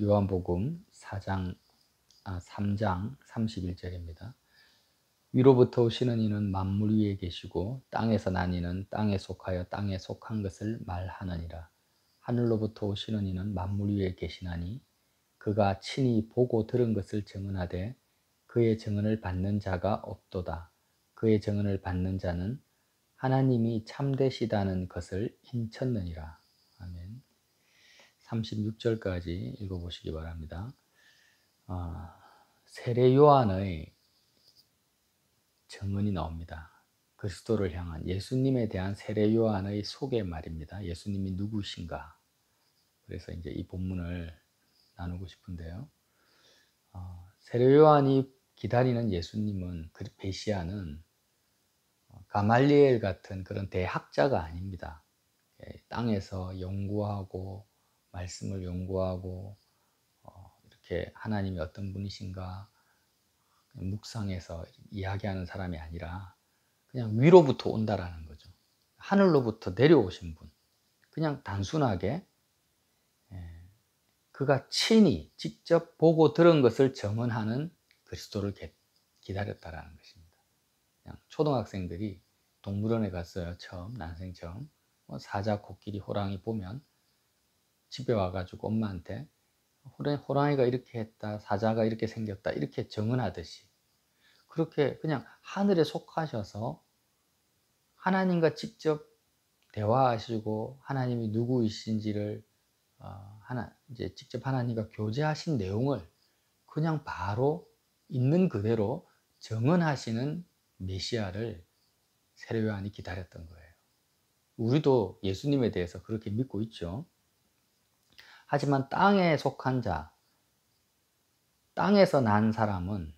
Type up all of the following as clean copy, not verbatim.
요한복음 3장 31절입니다. 위로부터 오시는 이는 만물 위에 계시고 땅에서 난 이는 땅에 속하여 땅에 속한 것을 말하느니라. 하늘로부터 오시는 이는 만물 위에 계시나니 그가 친히 보고 들은 것을 증언하되 그의 증언을 받는 자가 없도다. 그의 증언을 받는 자는 하나님이 참되시다는 것을 인쳤느니라. 아멘. 36절까지 읽어보시기 바랍니다. 세례 요한의 증언이 나옵니다. 그리스도를 향한 예수님에 대한 세례 요한의 소개 말입니다. 예수님이 누구신가? 그래서 이제 이 본문을 나누고 싶은데요. 세례 요한이 기다리는 예수님은, 메시아는 가말리엘 같은 그런 대학자가 아닙니다. 땅에서 연구하고 말씀을 연구하고 이렇게 하나님이 어떤 분이신가 묵상해서 이야기하는 사람이 아니라 그냥 위로부터 온다라는 거죠. 하늘로부터 내려오신 분. 그냥 단순하게 그가 친히 직접 보고 들은 것을 증언하는 그리스도를 기다렸다라는 것입니다. 그냥 초등학생들이 동물원에 갔어요. 난생 처음. 사자, 코끼리, 호랑이 보면 집에 와가지고 엄마한테 호랑이가 이렇게 했다, 사자가 이렇게 생겼다, 이렇게 증언하듯이 그렇게 그냥 하늘에 속하셔서 하나님과 직접 대화하시고 하나님이 누구이신지를 이제 직접 하나님과 교제하신 내용을 그냥 바로 있는 그대로 증언하시는 메시아를 세례 요한이 기다렸던 거예요. 우리도 예수님에 대해서 그렇게 믿고 있죠. 하지만 땅에 속한 자, 땅에서 난 사람은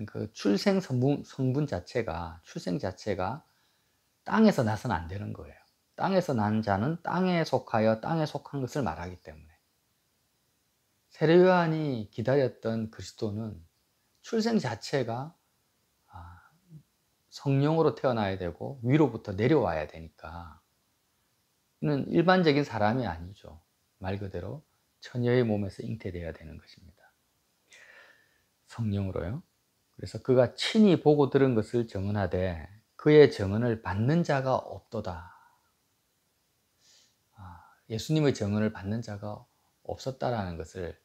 그 출생 성분 자체가, 출생 자체가 땅에서 나서는 안 되는 거예요. 땅에서 난 자는 땅에 속하여 땅에 속한 것을 말하기 때문에 세례 요한이 기다렸던 그리스도는 출생 자체가 성령으로 태어나야 되고 위로부터 내려와야 되니까 이는 일반적인 사람이 아니죠. 말 그대로 처녀의 몸에서 잉태되어야 되는 것입니다. 성령으로요. 그래서 그가 친히 보고 들은 것을 증언하되 그의 증언을 받는 자가 없도다. 예수님의 증언을 받는 자가 없다라는 것을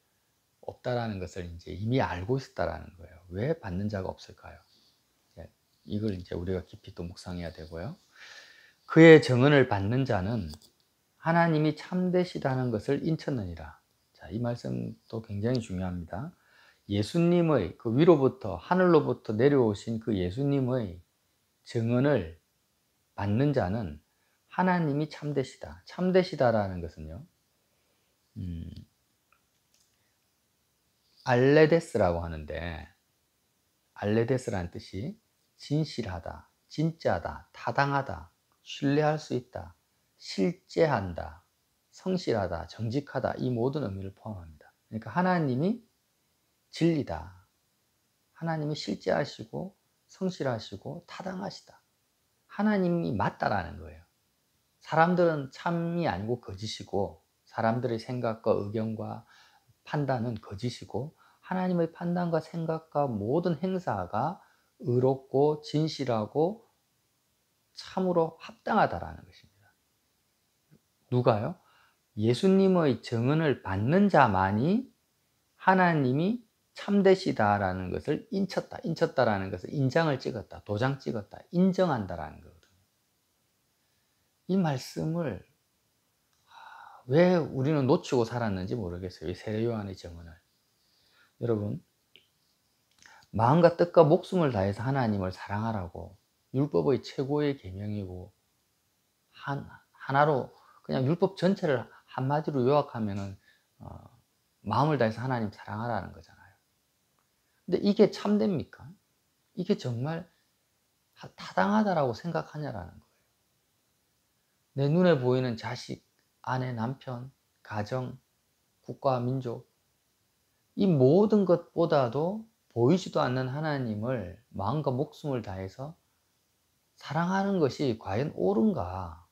이제 이미 알고 있었다라는 거예요. 왜 받는 자가 없을까요? 이걸 이제 우리가 깊이 또 묵상해야 되고요. 그의 증언을 받는 자는 하나님이 참되시다는 것을 인쳤느니라. 자, 이 말씀도 굉장히 중요합니다. 예수님의 그 위로부터 하늘로부터 내려오신 그 예수님의 증언을 받는 자는 하나님이 참되시다. 참되시다라는 것은요. 알레데스라고 하는데 알레데스라는 뜻이 진실하다, 진짜다, 타당하다, 신뢰할 수 있다, 실제한다, 성실하다, 정직하다 이 모든 의미를 포함합니다. 그러니까 하나님이 진리다. 하나님이 실제하시고 성실하시고 타당하시다. 하나님이 맞다라는 거예요. 사람들은 참이 아니고 거짓이고 사람들의 생각과 의견과 판단은 거짓이고 하나님의 판단과 생각과 모든 행사가 의롭고 진실하고 참으로 합당하다라는 것입니다. 누가요? 예수님의 증언을 받는 자만이 하나님이 참되시다라는 것을 인쳤다라는 것을 인장을 찍었다, 도장 찍었다, 인정한다라는 거거든요. 이 말씀을 왜 우리는 놓치고 살았는지 모르겠어요. 이 세례 요한의 증언을. 여러분, 마음과 뜻과 목숨을 다해서 하나님을 사랑하라고 율법의 최고의 계명이고 하나로 그냥 율법 전체를 한마디로 요약하면은 마음을 다해서 하나님 사랑하라는 거잖아요. 근데 이게 참됩니까? 이게 정말 타당하다라고 생각하냐라는 거예요. 내 눈에 보이는 자식, 아내, 남편, 가정, 국가, 민족 이 모든 것보다도 보이지도 않는 하나님을 마음과 목숨을 다해서 사랑하는 것이 과연 옳은가?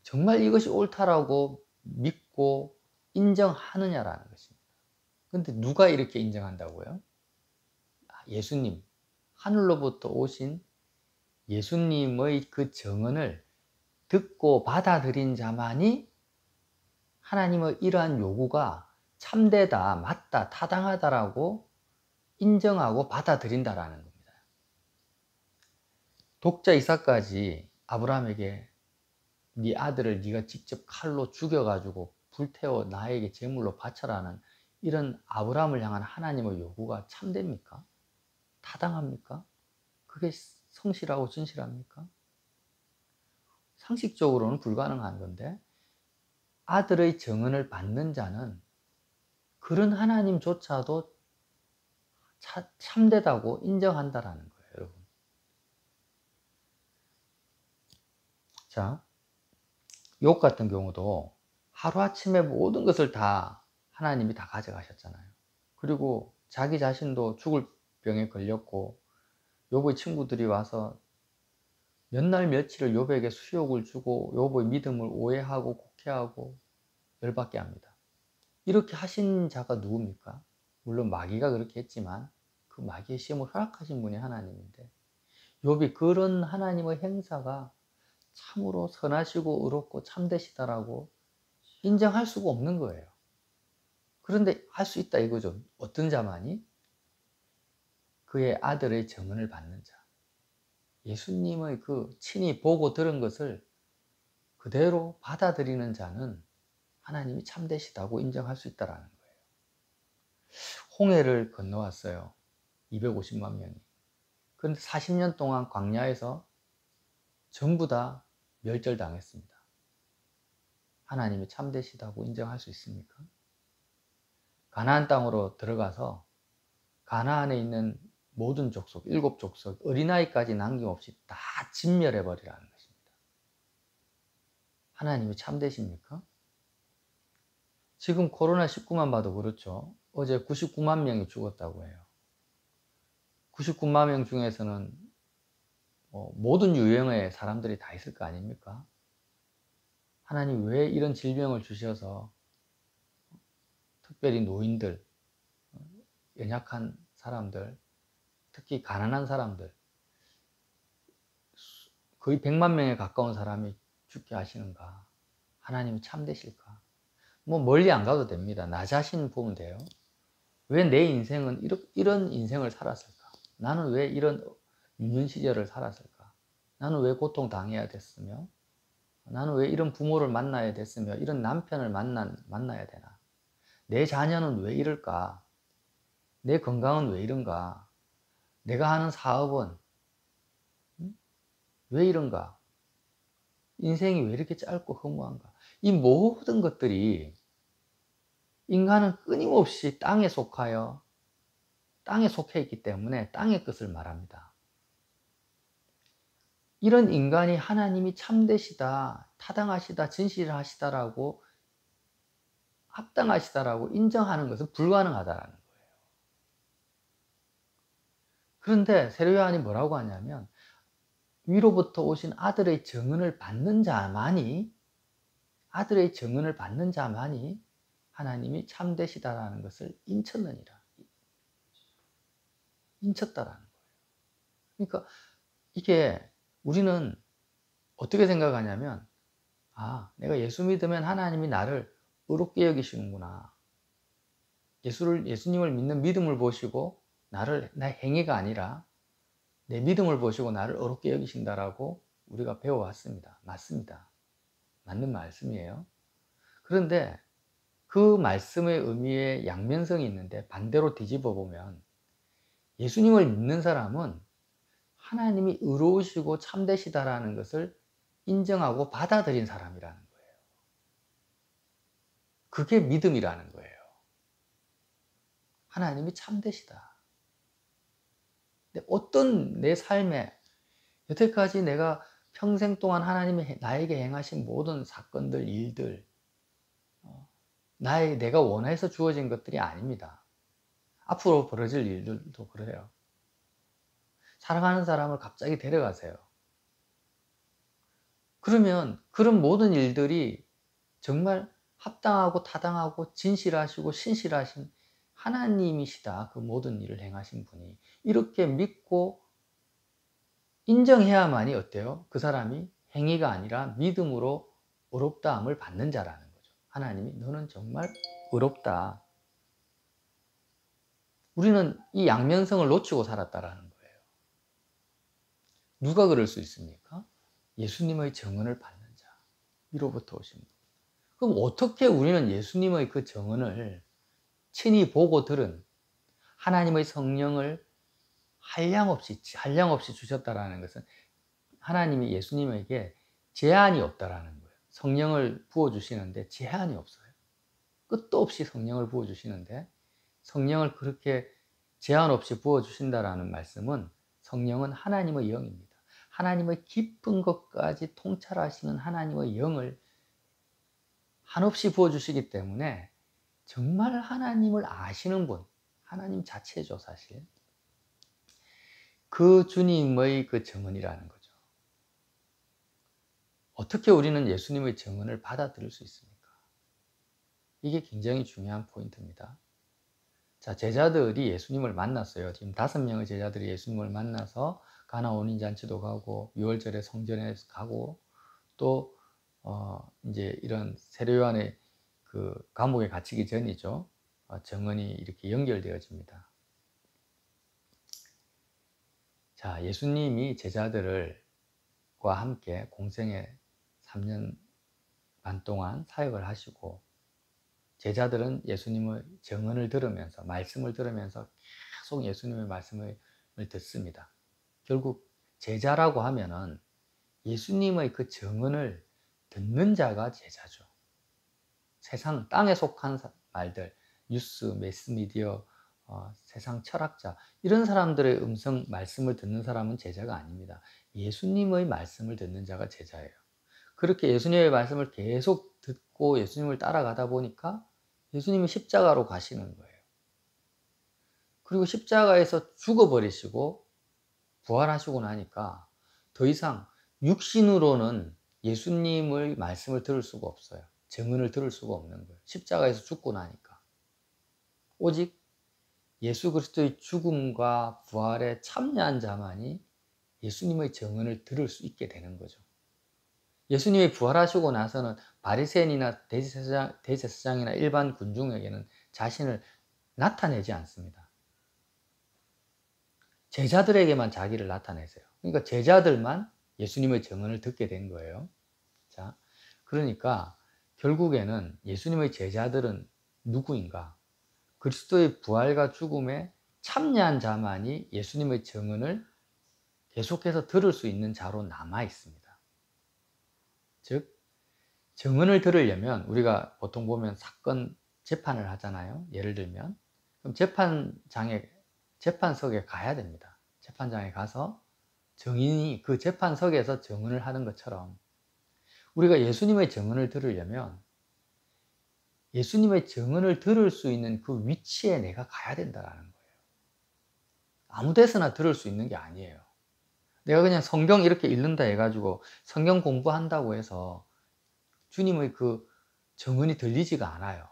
정말 이것이 옳다라고 믿고 인정하느냐라는 것입니다. 근데 누가 이렇게 인정한다고요? 예수님, 하늘로부터 오신 예수님의 그 증언을 듣고 받아들인 자만이 하나님의 이러한 요구가 참되다, 맞다, 타당하다라고 인정하고 받아들인다라는 겁니다. 독자 이삭까지 아브라함에게 네 아들을 네가 직접 칼로 죽여가지고 불태워 나에게 제물로 바쳐라는 이런 아브라함을 향한 하나님의 요구가 참됩니까? 타당합니까? 그게 성실하고 진실합니까? 상식적으로는 불가능한 건데 아들의 증언을 받는 자는 그런 하나님조차도 참되다고 인정한다라는 거예요, 여러분. 자, 욥 같은 경우도 하루아침에 모든 것을 다 하나님이 다 가져가셨잖아요. 그리고 자기 자신도 죽을 병에 걸렸고 욥의 친구들이 와서 몇 날 며칠을 욥에게 수욕을 주고 욥의 믿음을 오해하고 곡해하고 열받게 합니다. 이렇게 하신 자가 누굽니까? 물론 마귀가 그렇게 했지만 그 마귀의 시험을 허락하신 분이 하나님인데 욥이 그런 하나님의 행사가 참으로 선하시고 의롭고 참되시다라고 인정할 수가 없는 거예요. 그런데 할 수 있다 이거죠. 어떤 자만이? 그의 아들의 증언을 받는 자. 예수님의 그 친히 보고 들은 것을 그대로 받아들이는 자는 하나님이 참되시다고 인정할 수 있다는 거예요. 홍해를 건너왔어요. 250만 명이. 그런데 40년 동안 광야에서 전부 다 멸절당했습니다. 하나님이 참되시다고 인정할 수 있습니까? 가나안 땅으로 들어가서 가나안에 있는 모든 족속, 7족속, 어린아이까지 남김없이 다 진멸해버리라는 것입니다. 하나님이 참되십니까? 지금 코로나19만 봐도 그렇죠. 어제 99만 명이 죽었다고 해요. 99만 명 중에서는 모든 유형의 사람들이 다 있을 거 아닙니까? 하나님 왜 이런 질병을 주셔서 특별히 노인들, 연약한 사람들, 특히 가난한 사람들, 거의 100만 명에 가까운 사람이 죽게 하시는가? 하나님이 참되실까? 뭐 멀리 안 가도 됩니다. 나 자신 보면 돼요. 왜 내 인생은 이런 인생을 살았을까? 나는 왜 이런 유년 시절을 살았을까? 나는 왜 고통당해야 됐으며? 나는 왜 이런 부모를 만나야 됐으며 이런 남편을 만나야 되나? 내 자녀는 왜 이럴까? 내 건강은 왜 이런가? 내가 하는 사업은 왜 이런가? 인생이 왜 이렇게 짧고 허무한가? 이 모든 것들이 인간은 끊임없이 땅에 속해 있기 때문에 땅의 것을 말합니다. 이런 인간이 하나님이 참되시다, 타당하시다, 진실하시다라고 합당하시다라고 인정하는 것은 불가능하다라는 거예요. 그런데 세례 요한이 뭐라고 하냐면 위로부터 오신 아들의 증언을 받는 자만이 하나님이 참되시다라는 것을 인쳤느니라. 인쳤다라는 거예요. 그러니까 이게 우리는 어떻게 생각하냐면 내가 예수 믿으면 하나님이 나를 의롭게 여기시는구나. 예수님을 믿는 믿음을 보시고 내 행위가 아니라 내 믿음을 보시고 나를 의롭게 여기신다라고 우리가 배워왔습니다. 맞습니다. 맞는 말씀이에요. 그런데 그 말씀의 의미에 양면성이 있는데 반대로 뒤집어 보면 예수님을 믿는 사람은 하나님이 의로우시고 참되시다라는 것을 인정하고 받아들인 사람이라는 거예요. 그게 믿음이라는 거예요. 하나님이 참되시다. 근데 어떤 내 삶에 여태까지 내가 평생 동안 하나님이 나에게 행하신 모든 사건들, 일들, 내가 원해서 주어진 것들이 아닙니다. 앞으로 벌어질 일들도 그래요. 사랑하는 사람을 갑자기 데려가세요. 그러면 그런 모든 일들이 정말 합당하고 타당하고 진실하시고 신실하신 하나님이시다. 그 모든 일을 행하신 분이. 이렇게 믿고 인정해야만이 어때요? 그 사람이 행위가 아니라 믿음으로 의롭다함을 받는 자라는 거죠. 하나님이 너는 정말 의롭다. 우리는 이 양면성을 놓치고 살았다라는 거예요. 누가 그럴 수 있습니까? 예수님의 정언을 받는 자. 위로부터 오신 분. 그럼 어떻게 우리는 예수님의 그 정언을 친히 보고 들은 하나님의 성령을 한량없이 주셨다라는 것은 하나님이 예수님에게 제한이 없다라는 거예요. 성령을 부어주시는데 제한이 없어요. 끝도 없이 성령을 부어주시는데 성령을 그렇게 제한 없이 부어주신다라는 말씀은 성령은 하나님의 영입니다. 하나님의 깊은 것까지 통찰하시는 하나님의 영을 한없이 부어주시기 때문에 정말 하나님을 아시는 분, 하나님 자체죠, 사실. 그 주님의 그 정언이라는 거죠. 어떻게 우리는 예수님의 정언을 받아들일 수 있습니까? 이게 굉장히 중요한 포인트입니다. 자, 제자들이 예수님을 만났어요. 지금 5명의 제자들이 예수님을 만나서 가나 혼인잔치도 가고 6월절에 성전에 가고 또 이제 이런 세례 요한의 그 감옥에 갇히기 전이죠. 정언이 이렇게 연결되어집니다. 자, 예수님이 제자들과 함께 공생애 3년 반 동안 사역을 하시고 제자들은 예수님의 정언을 들으면서 말씀을 들으면서 계속 예수님의 말씀을 듣습니다. 결국 제자라고 하면은 예수님의 그 정언을 듣는 자가 제자죠. 세상 땅에 속한 말들, 뉴스, 매스미디어, 세상 철학자 이런 사람들의 음성 말씀을 듣는 사람은 제자가 아닙니다. 예수님의 말씀을 듣는 자가 제자예요. 그렇게 예수님의 말씀을 계속 듣고 예수님을 따라가다 보니까 예수님이 십자가로 가시는 거예요. 그리고 십자가에서 죽어버리시고 부활하시고 나니까 더 이상 육신으로는 예수님의 말씀을 들을 수가 없어요. 정언을 들을 수가 없는 거예요. 십자가에서 죽고 나니까. 오직 예수 그리스도의 죽음과 부활에 참여한 자만이 예수님의 정언을 들을 수 있게 되는 거죠. 예수님이 부활하시고 나서는 바리새인이나 대제사장이나 일반 군중에게는 자신을 나타내지 않습니다. 제자들에게만 자기를 나타내세요. 그러니까 제자들만 예수님의 정언을 듣게 된 거예요. 자, 그러니까 결국에는 예수님의 제자들은 누구인가? 그리스도의 부활과 죽음에 참여한 자만이 예수님의 정언을 계속해서 들을 수 있는 자로 남아 있습니다. 즉, 정언을 들으려면 우리가 보통 보면 사건 재판을 하잖아요. 예를 들면 그럼 재판석에 가야 됩니다. 재판장에 가서 증인이 그 재판석에서 정언을 하는 것처럼 우리가 예수님의 정언을 들으려면 예수님의 정언을 들을 수 있는 그 위치에 내가 가야 된다는 거예요. 아무 데서나 들을 수 있는 게 아니에요. 내가 그냥 성경 이렇게 읽는다 해가지고 성경 공부한다고 해서 주님의 그 정언이 들리지가 않아요.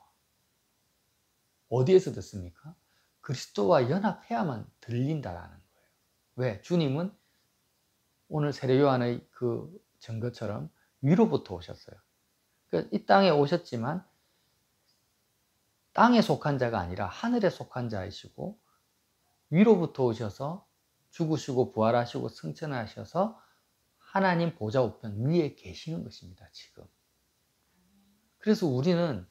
어디에서 듣습니까? 그리스도와 연합해야만 들린다라는 거예요. 왜? 주님은 오늘 세례 요한의 그 증거처럼 위로부터 오셨어요. 그러니까 이 땅에 오셨지만 땅에 속한 자가 아니라 하늘에 속한 자이시고 위로부터 오셔서 죽으시고 부활하시고 승천하셔서 하나님 보좌 우편 위에 계시는 것입니다. 지금. 그래서 우리는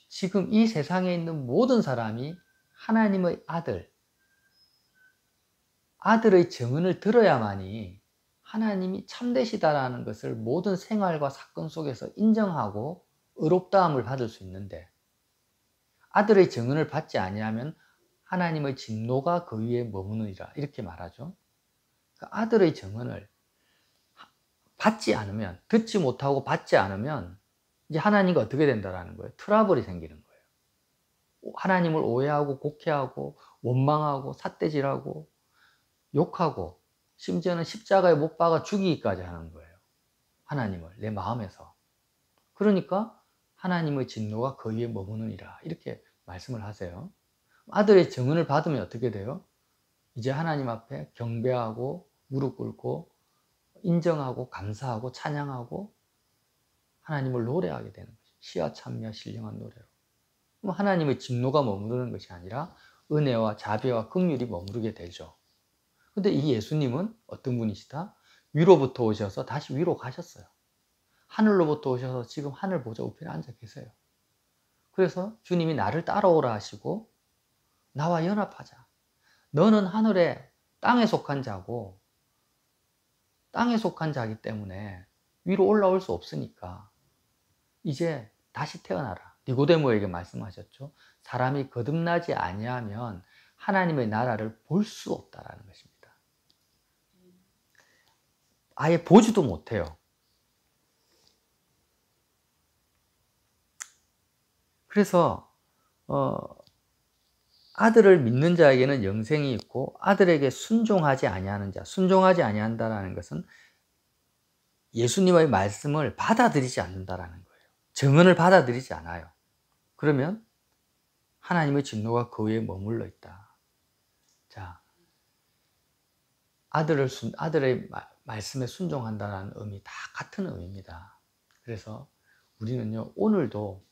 지금 이 세상에 있는 모든 사람이 하나님의 아들의 정언을 들어야만이 하나님이 참되시다라는 것을 모든 생활과 사건 속에서 인정하고 의롭다함을 받을 수 있는데 아들의 정언을 받지 아니하면 하나님의 진노가 그 위에 머무느니라 이렇게 말하죠. 그 아들의 정언을 받지 않으면 듣지 못하고 받지 않으면 이제 하나님과 어떻게 된다라는 거예요? 트러블이 생기는 거예요. 하나님을 오해하고 곡해하고 원망하고 삿대질하고 욕하고 심지어는 십자가에 못 박아 죽이기까지 하는 거예요. 하나님을 내 마음에서. 그러니까 하나님의 진노가 그 위에 머무느니라. 이렇게 말씀을 하세요. 아들의 증언을 받으면 어떻게 돼요? 이제 하나님 앞에 경배하고 무릎 꿇고 인정하고 감사하고 찬양하고 하나님을 노래하게 되는 거죠. 시와 찬미와 신령한 노래로. 그럼 하나님의 진노가 머무르는 것이 아니라 은혜와 자비와 긍휼이 머무르게 되죠. 근데 이 예수님은 어떤 분이시다? 위로부터 오셔서 다시 위로 가셨어요. 하늘로부터 오셔서 지금 하늘 보좌 우편에 앉아 계세요. 그래서 주님이 나를 따라오라 하시고 나와 연합하자. 너는 하늘에 땅에 속한 자고 땅에 속한 자이기 때문에 위로 올라올 수 없으니까 이제 다시 태어나라. 니고데모에게 말씀하셨죠. 사람이 거듭나지 아니하면 하나님의 나라를 볼 수 없다라는 것입니다. 아예 보지도 못해요. 그래서 아들을 믿는 자에게는 영생이 있고 아들에게 순종하지 아니하는 자, 순종하지 아니한다라는 것은 예수님의 말씀을 받아들이지 않는다라는 거예요. 증언을 받아들이지 않아요. 그러면 하나님의 진노가 그 위에 머물러 있다. 자, 아들의 말씀에 순종한다는 의미 다 같은 의미입니다. 그래서 우리는요, 오늘도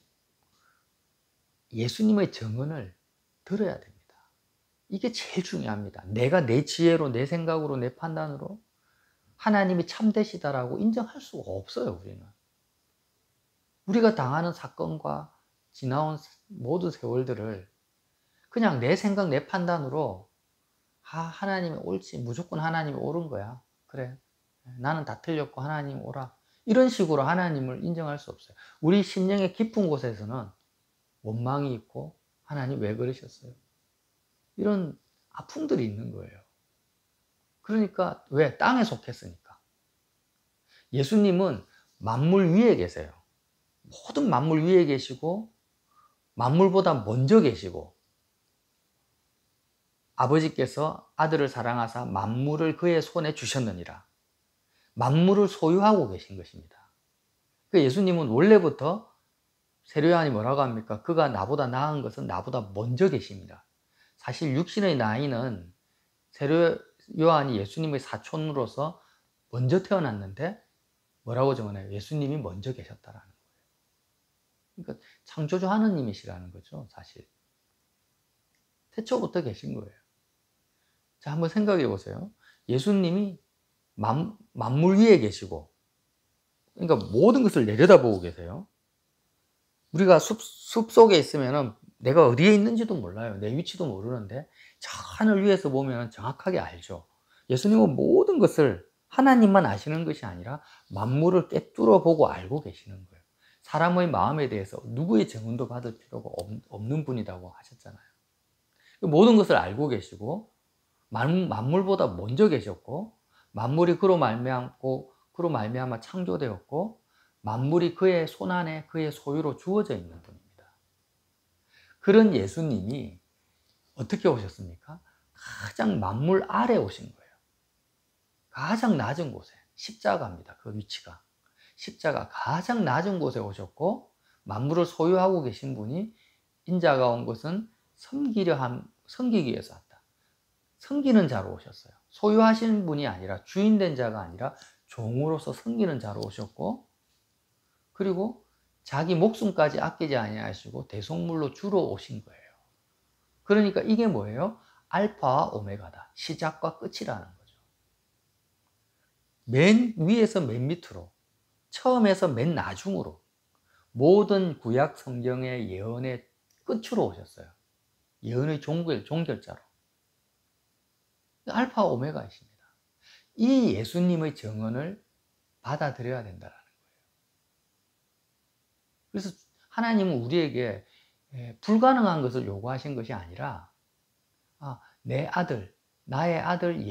예수님의 증언을 들어야 됩니다. 이게 제일 중요합니다. 내가 내 지혜로, 내 생각으로, 내 판단으로 하나님이 참되시다라고 인정할 수가 없어요, 우리는. 우리가 당하는 사건과 지나온 모든 세월들을 그냥 내 생각, 내 판단으로 하나님이 옳지, 무조건 하나님이 옳은 거야. 그래, 나는 다 틀렸고 하나님 오라. 이런 식으로 하나님을 인정할 수 없어요. 우리 심령의 깊은 곳에서는 원망이 있고 하나님 왜 그러셨어요? 이런 아픔들이 있는 거예요. 그러니까 왜? 땅에 속했으니까. 예수님은 만물 위에 계세요. 모든 만물 위에 계시고 만물보다 먼저 계시고 아버지께서 아들을 사랑하사 만물을 그의 손에 주셨느니라. 만물을 소유하고 계신 것입니다. 예수님은 원래부터 세례요한이 뭐라고 합니까? 그가 나보다 나은 것은 나보다 먼저 계십니다. 사실 육신의 나이는 세례요한이 예수님의 사촌으로서 먼저 태어났는데 뭐라고 적어놔요? 예수님이 먼저 계셨다라는 거예요. 그러니까 창조주 하느님이시라는 거죠, 사실. 태초부터 계신 거예요. 자, 한번 생각해 보세요. 예수님이 만물 위에 계시고, 그러니까 모든 것을 내려다보고 계세요. 우리가 숲 속에 있으면 내가 어디에 있는지도 몰라요. 내 위치도 모르는데 저 하늘 위에서 보면 정확하게 알죠. 예수님은 모든 것을 하나님만 아시는 것이 아니라 만물을 꿰뚫어 보고 알고 계시는 거예요. 사람의 마음에 대해서 누구의 증언도 받을 필요가 없는 분이라고 하셨잖아요. 모든 것을 알고 계시고 만물보다 먼저 계셨고 만물이 그로 말미암아 창조되었고 만물이 그의 손안에 그의 소유로 주어져 있는 분입니다. 그런 예수님이 어떻게 오셨습니까? 가장 만물 아래 오신 거예요. 가장 낮은 곳에 십자가입니다. 그 위치가. 십자가 가장 낮은 곳에 오셨고 만물을 소유하고 계신 분이 인자가 온 것은 섬기기 위해서 왔다. 섬기는 자로 오셨어요. 소유하신 분이 아니라 주인된 자가 아니라 종으로서 섬기는 자로 오셨고 그리고 자기 목숨까지 아끼지 아니하시고 대속물로 주로 오신 거예요. 그러니까 이게 뭐예요? 알파와 오메가다. 시작과 끝이라는 거죠. 맨 위에서 맨 밑으로, 처음에서 맨 나중으로 모든 구약 성경의 예언의 끝으로 오셨어요. 예언의 종결자로. 알파와 오메가이십니다. 이 예수님의 증언을 받아들여야 된다는 거예요. 그래서 하나님은 우리에게 불가능한 것을 요구하신 것이 아니라 내 아들, 나의 아들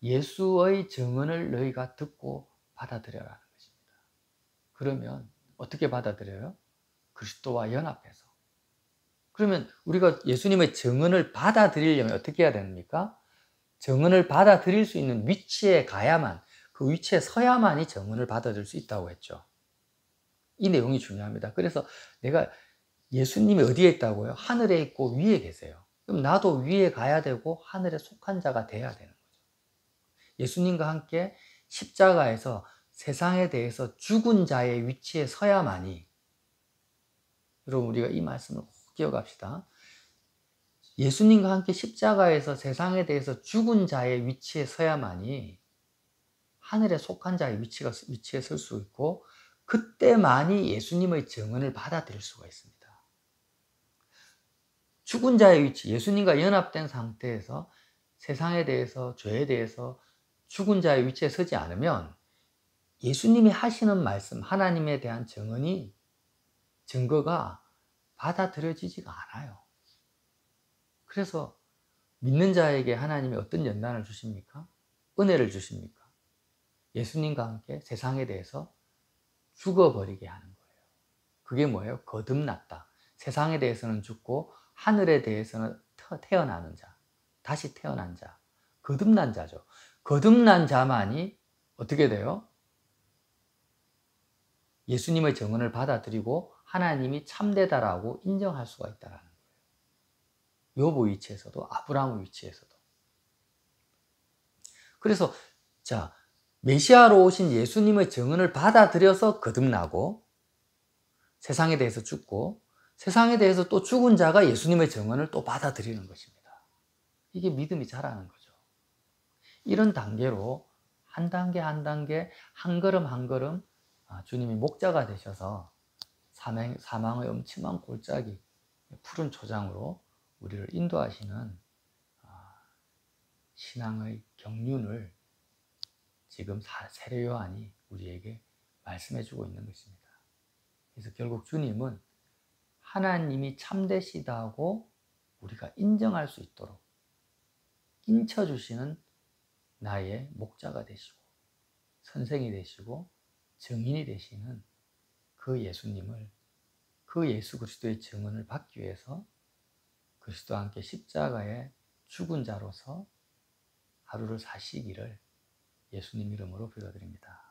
예수의 증언을 너희가 듣고 받아들여라는 것입니다. 그러면 어떻게 받아들여요? 그리스도와 연합해서. 그러면 우리가 예수님의 증언을 받아들이려면 어떻게 해야 됩니까? 증언을 받아들일 수 있는 위치에 가야만, 그 위치에 서야만이 증언을 받아들일 수 있다고 했죠. 이 내용이 중요합니다. 그래서 내가 예수님이 어디에 있다고요? 하늘에 있고 위에 계세요. 그럼 나도 위에 가야 되고 하늘에 속한 자가 돼야 되는 거죠. 예수님과 함께 십자가에서 세상에 대해서 죽은 자의 위치에 서야만이, 여러분 우리가 이 말씀을 꼭 기억합시다. 예수님과 함께 십자가에서 세상에 대해서 죽은 자의 위치에 서야만이 하늘에 속한 자의 위치에 설 수 있고, 그때만이 예수님의 증언을 받아들일 수가 있습니다. 죽은 자의 위치, 예수님과 연합된 상태에서 세상에 대해서, 죄에 대해서 죽은 자의 위치에 서지 않으면 예수님이 하시는 말씀, 하나님에 대한 증거가 받아들여지지가 않아요. 그래서 믿는 자에게 하나님이 어떤 연단을 주십니까? 은혜를 주십니까? 예수님과 함께 세상에 대해서 죽어버리게 하는 거예요. 그게 뭐예요? 거듭났다. 세상에 대해서는 죽고 하늘에 대해서는 태어나는 자, 다시 태어난 자, 거듭난 자죠. 거듭난 자만이 어떻게 돼요? 예수님의 증언을 받아들이고 하나님이 참되다라고 인정할 수가 있다는 거예요. 요보 위치에서도 아브라함 위치에서도. 그래서 자, 메시아로 오신 예수님의 증언을 받아들여서 거듭나고, 세상에 대해서 죽고, 세상에 대해서 또 죽은 자가 예수님의 증언을 또 받아들이는 것입니다. 이게 믿음이 자라는 거죠. 이런 단계로 한 단계 한 단계, 한 걸음 한 걸음 주님이 목자가 되셔서 사망의 엄침한 골짜기, 푸른 초장으로 우리를 인도하시는 신앙의 경륜을 지금 세례 요한이 우리에게 말씀해주고 있는 것입니다. 그래서 결국 주님은 하나님이 참되시다고 우리가 인정할 수 있도록 인쳐주시는 나의 목자가 되시고 선생이 되시고 증인이 되시는 그 예수님을, 그 예수 그리스도의 증언을 받기 위해서 그리스도와 함께 십자가에 죽은 자로서 하루를 사시기를 예수님 이름으로 빌어드립니다.